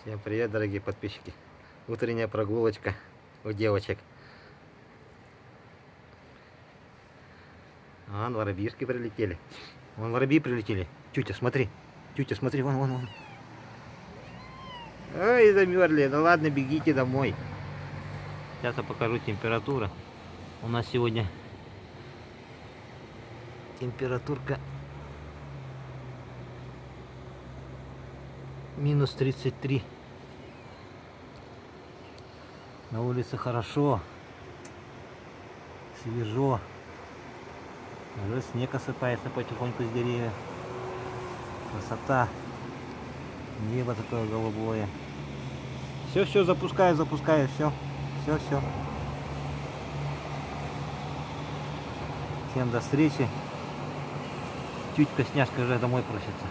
Всем привет, дорогие подписчики. Утренняя прогулочка у девочек. Вон воробьишки прилетели. Вон воробьи прилетели. Тютя, смотри. Тютя, смотри, вон. Ой, замерзли. Ну ладно, бегите домой. Сейчас я покажу температуру. У нас сегодня температурка минус 33. На улице хорошо, свежо. Уже снег осыпается потихоньку с деревьев. Красота. Небо такое голубое. Все, запускаю, все. Всем до встречи. Тютька с Няшкой уже домой просится.